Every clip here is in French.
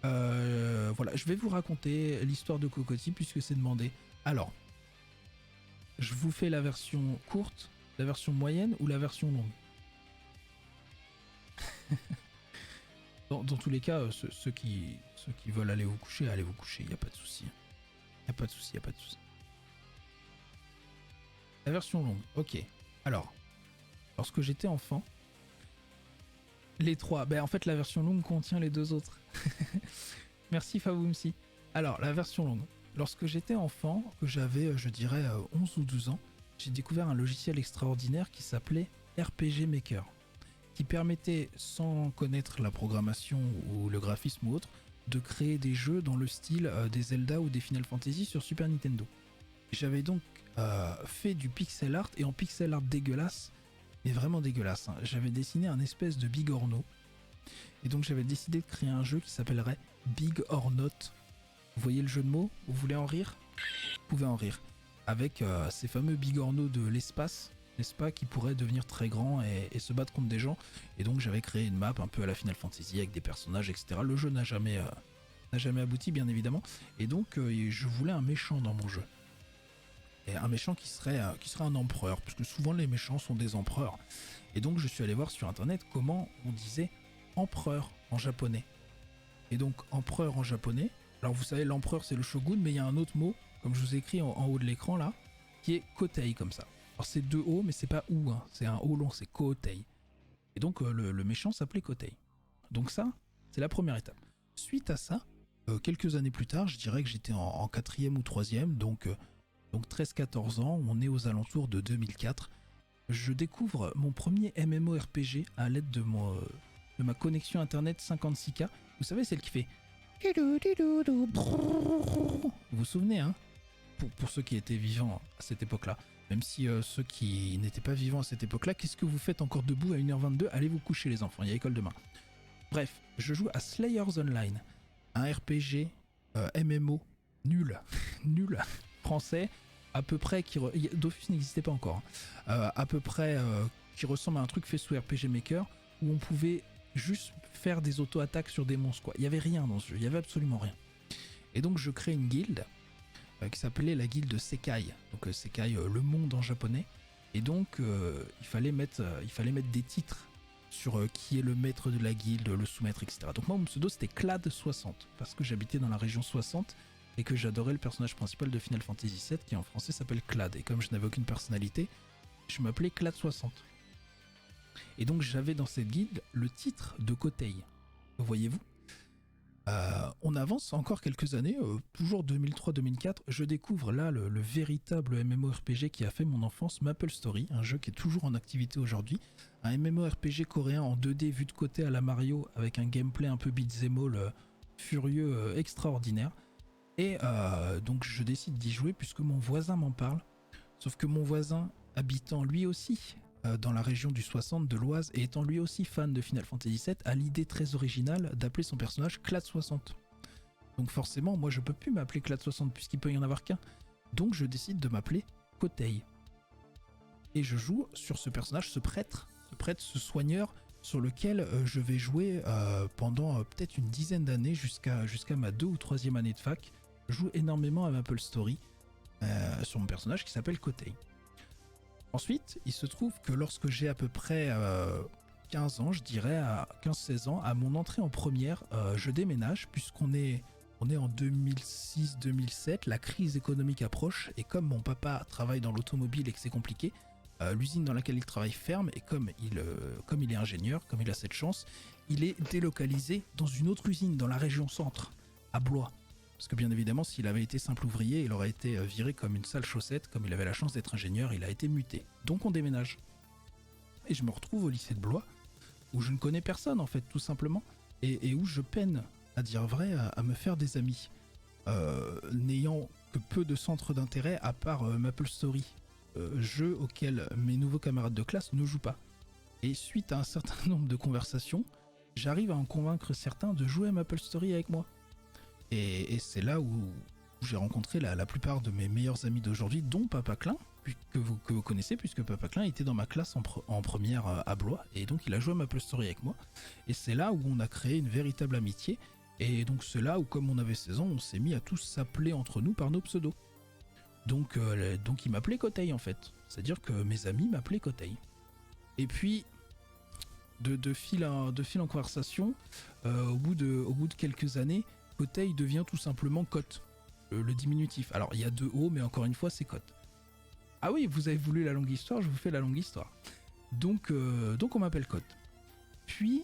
Voilà, je vais vous raconter l'histoire de Cocotti puisque c'est demandé. Alors, je vous fais la version courte, la version moyenne ou la version longue. Dans tous les cas, ceux qui veulent aller vous coucher, allez vous coucher, il n'y a pas de souci. Il n'y a pas de souci, il n'y a pas de souci. La version longue, ok. Alors, lorsque j'étais enfant, les trois, en fait la version longue contient les deux autres. Merci Faboumsi. Alors, la version longue. Lorsque j'étais enfant, que j'avais, je dirais, 11 ou 12 ans, j'ai découvert un logiciel extraordinaire qui s'appelait RPG Maker, qui permettait, sans connaître la programmation ou le graphisme ou autre, de créer des jeux dans le style des Zelda ou des Final Fantasy sur Super Nintendo. J'avais donc fait du pixel art, et en pixel art dégueulasse, mais vraiment dégueulasse, hein. J'avais dessiné un espèce de bigorneau, et donc j'avais décidé de créer un jeu qui s'appellerait Big or Not. Vous voyez le jeu de mots? Vous voulez en rire? Vous pouvez en rire. Avec ces fameux bigorneaux de l'espace, n'est-ce pas, qui pourraient devenir très grands et se battre contre des gens. Et donc j'avais créé une map un peu à la Final Fantasy avec des personnages, etc. Le jeu n'a jamais abouti, bien évidemment. Et donc je voulais un méchant dans mon jeu. Et un méchant qui serait un empereur, parce que souvent les méchants sont des empereurs. Et donc je suis allé voir sur internet comment on disait empereur en japonais. Et donc empereur en japonais, alors vous savez, l'empereur c'est le shogun, mais il y a un autre mot, comme je vous ai écrit en haut de l'écran là, qui est kotei, comme ça. Alors c'est deux O, mais c'est pas ou, hein, c'est un O long, c'est kotei. Et donc le méchant s'appelait Kotei. Donc ça, c'est la première étape. Suite à ça, quelques années plus tard, je dirais que j'étais en 4e ou 3e, donc 13-14 ans, on est aux alentours de 2004, je découvre mon premier MMORPG à l'aide de ma connexion internet 56K. Vous savez, celle qui fait... Vous vous souvenez, hein, pour ceux qui étaient vivants à cette époque-là. Même si ceux qui n'étaient pas vivants à cette époque-là, qu'est-ce que vous faites encore debout à 1h22? Allez vous coucher les enfants, il y a école demain. Bref, je joue à Slayers Online, un RPG MMO nul, nul, français, à peu près qui... Dofus n'existait pas encore, hein, à peu près qui ressemble à un truc fait sous RPG Maker, où on pouvait juste faire des auto-attaques sur des monstres, quoi. Il n'y avait rien dans ce jeu, il n'y avait absolument rien. Et donc je crée une guilde qui s'appelait la guilde Sekai. Donc Sekai, le monde en japonais. Et donc il fallait mettre des titres sur qui est le maître de la guilde, le sous-maître, etc. Donc moi mon pseudo c'était Clad60, parce que j'habitais dans la région 60 et que j'adorais le personnage principal de Final Fantasy VII qui en français s'appelle Clad. Et comme je n'avais aucune personnalité, je m'appelais Clad60. Et donc j'avais dans cette guilde le titre de Kotei. Voyez-vous, on avance encore quelques années, toujours 2003-2004, je découvre là le véritable MMORPG qui a fait mon enfance, MapleStory, un jeu qui est toujours en activité aujourd'hui, un MMORPG coréen en 2D vu de côté à la Mario, avec un gameplay un peu beat'em all furieux, extraordinaire. Et donc je décide d'y jouer puisque mon voisin m'en parle, sauf que mon voisin, habitant lui aussi dans la région du 60 de l'Oise et étant lui aussi fan de Final Fantasy VII, a l'idée très originale d'appeler son personnage Clad60. Donc forcément, moi je peux plus m'appeler Clad60 puisqu'il peut y en avoir qu'un. Donc je décide de m'appeler Kotei. Et je joue sur ce personnage, ce prêtre, ce soigneur, sur lequel je vais jouer pendant peut-être une dizaine d'années jusqu'à ma 2e ou 3e année de fac. Je joue énormément à MapleStory sur mon personnage qui s'appelle Kotei. Ensuite, il se trouve que lorsque j'ai à peu près 15 ans, je dirais à 15-16 ans, à mon entrée en première, je déménage puisqu'on est en 2006-2007, la crise économique approche et comme mon papa travaille dans l'automobile et que c'est compliqué, l'usine dans laquelle il travaille ferme et comme il est ingénieur, comme il a cette chance, il est délocalisé dans une autre usine dans la région centre, à Blois. Parce que bien évidemment, s'il avait été simple ouvrier, il aurait été viré comme une sale chaussette, comme il avait la chance d'être ingénieur, il a été muté. Donc on déménage. Et je me retrouve au lycée de Blois, où je ne connais personne en fait, tout simplement, et où je peine, à dire vrai, à me faire des amis. N'ayant que peu de centres d'intérêt à part MapleStory, jeu auquel mes nouveaux camarades de classe ne jouent pas. Et suite à un certain nombre de conversations, j'arrive à en convaincre certains de jouer à MapleStory avec moi. Et c'est là où j'ai rencontré la plupart de mes meilleurs amis d'aujourd'hui, dont Papa Klein, que vous connaissez, puisque Papa Klein était dans ma classe en première à Blois, et donc il a joué à MapleStory avec moi. Et c'est là où on a créé une véritable amitié, Et donc c'est là où, comme on avait 16 ans, on s'est mis à tous s'appeler entre nous par nos pseudos. Donc ils m'appelaient Kotei en fait. C'est-à-dire que mes amis m'appelaient Kotei. Et puis, de fil en conversation, au bout de quelques années, Kotei devient tout simplement Kot, le diminutif. Alors il y a 2 O, mais encore une fois c'est Kot. Ah oui, vous avez voulu la longue histoire, je vous fais la longue histoire. Donc on m'appelle Kot. Puis,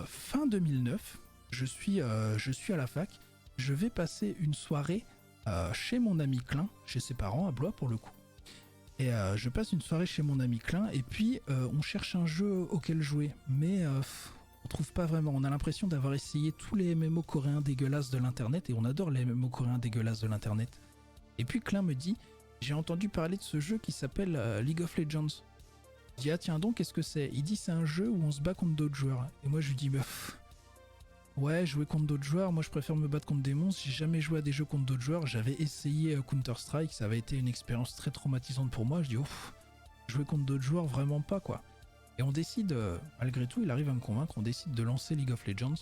fin 2009, je suis à la fac, je vais passer une soirée chez mon ami Klein, chez ses parents, à Blois pour le coup. Et je passe une soirée chez mon ami Klein, et puis on cherche un jeu auquel jouer, mais on trouve pas vraiment. On a l'impression d'avoir essayé tous les MMO coréens dégueulasses de l'internet, et on adore les MMO coréens dégueulasses de l'internet. Et puis Klein me dit, j'ai entendu parler de ce jeu qui s'appelle League of Legends. Je dis, ah tiens donc, qu'est-ce que c'est? Il dit, c'est un jeu où on se bat contre d'autres joueurs. Et moi je lui dis, bah, ouais, jouer contre d'autres joueurs, moi je préfère me battre contre des monstres, j'ai jamais joué à des jeux contre d'autres joueurs, j'avais essayé Counter-Strike, ça avait été une expérience très traumatisante pour moi, je dis, ouf, jouer contre d'autres joueurs, vraiment pas quoi. Et on décide, malgré tout, il arrive à me convaincre, on décide de lancer League of Legends.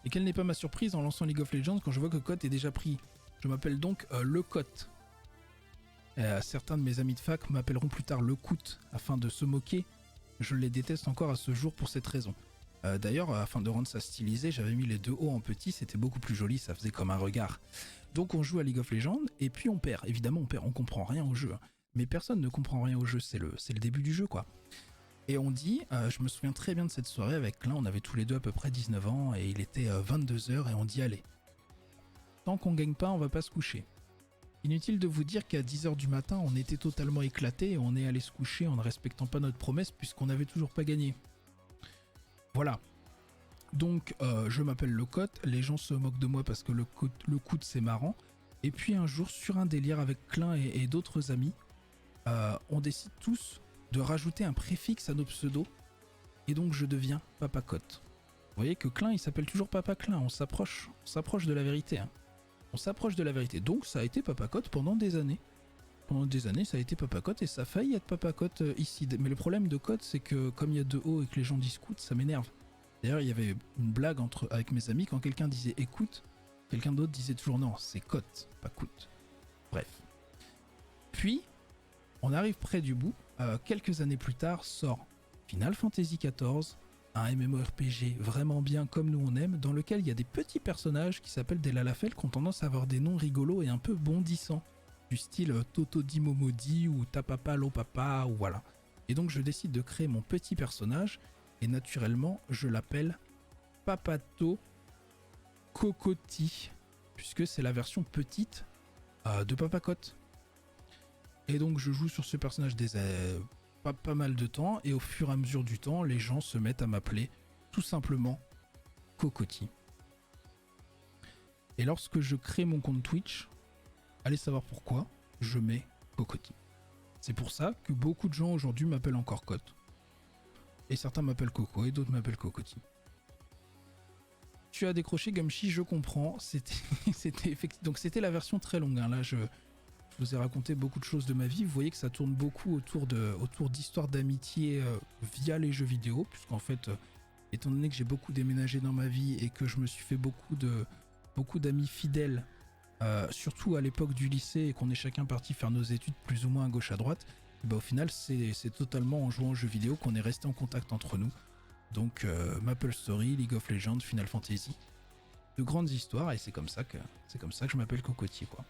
Et quelle n'est pas ma surprise en lançant League of Legends quand je vois que Kot est déjà pris. Je m'appelle donc le Kot. Certains de mes amis de fac m'appelleront plus tard le Kout, afin de se moquer. Je les déteste encore à ce jour pour cette raison. D'ailleurs, afin de rendre ça stylisé, j'avais mis les 2 O en petit, c'était beaucoup plus joli, ça faisait comme un regard. Donc on joue à League of Legends, et puis on perd. Évidemment on perd, on comprend rien au jeu. Hein. Mais personne ne comprend rien au jeu, c'est le début du jeu quoi. Et on dit, je me souviens très bien de cette soirée avec Klein, on avait tous les deux à peu près 19 ans, et il était 22h, et on dit allez, tant qu'on gagne pas, on va pas se coucher. Inutile de vous dire qu'à 10h du matin, on était totalement éclatés, et on est allé se coucher en ne respectant pas notre promesse, puisqu'on n'avait toujours pas gagné. Voilà. Donc je m'appelle le Kot, les gens se moquent de moi parce que le Kout c'est marrant. Et puis un jour, sur un délire avec Klein et d'autres amis, on décide tous de rajouter un préfixe à nos pseudos. Et donc je deviens Papa Kot. Vous voyez que Klein il s'appelle toujours Papa Klein, on s'approche de la vérité. Hein. On s'approche de la vérité. Donc ça a été Papa Kot pendant des années. Pendant des années, ça a été Papa Kot et ça a failli être Papa Kot ici. Mais le problème de Kot, c'est que comme il y a 2 O et que les gens discutent, ça m'énerve. D'ailleurs, il y avait une blague avec mes amis, quand quelqu'un disait écoute, quelqu'un d'autre disait toujours non, c'est Kot, pas Kout. Bref. Puis, on arrive près du bout. Quelques années plus tard, sort Final Fantasy XIV, un MMORPG vraiment bien comme nous on aime, dans lequel il y a des petits personnages qui s'appellent des Lalafell qui ont tendance à avoir des noms rigolos et un peu bondissants. Du style Totodi Momodi ou Tapapa Lopapa ou voilà. Et donc je décide de créer mon petit personnage et naturellement je l'appelle Papato Kokoti puisque c'est la version petite de Papa Kot. Et donc je joue sur ce personnage pas mal de temps et au fur et à mesure du temps les gens se mettent à m'appeler tout simplement Kokoti. Et lorsque je crée mon compte Twitch, allez savoir pourquoi je mets Kokoti. C'est pour ça que beaucoup de gens aujourd'hui m'appellent encore Kot. Et certains m'appellent Coco et d'autres m'appellent Kokoti. Tu as décroché Gumshi, je comprends. Donc c'était la version très longue. Hein. Là, je vous ai raconté beaucoup de choses de ma vie. Vous voyez que ça tourne beaucoup autour d'histoires d'amitié via les jeux vidéo. Puisqu'en fait, étant donné que j'ai beaucoup déménagé dans ma vie et que je me suis fait beaucoup d'amis fidèles, surtout à l'époque du lycée et qu'on est chacun parti faire nos études plus ou moins à gauche à droite, et bah au final c'est totalement en jouant aux jeux vidéo qu'on est resté en contact entre nous. Donc Maple Story, League of Legends, Final Fantasy, de grandes histoires et c'est comme ça que je m'appelle Cocotier quoi.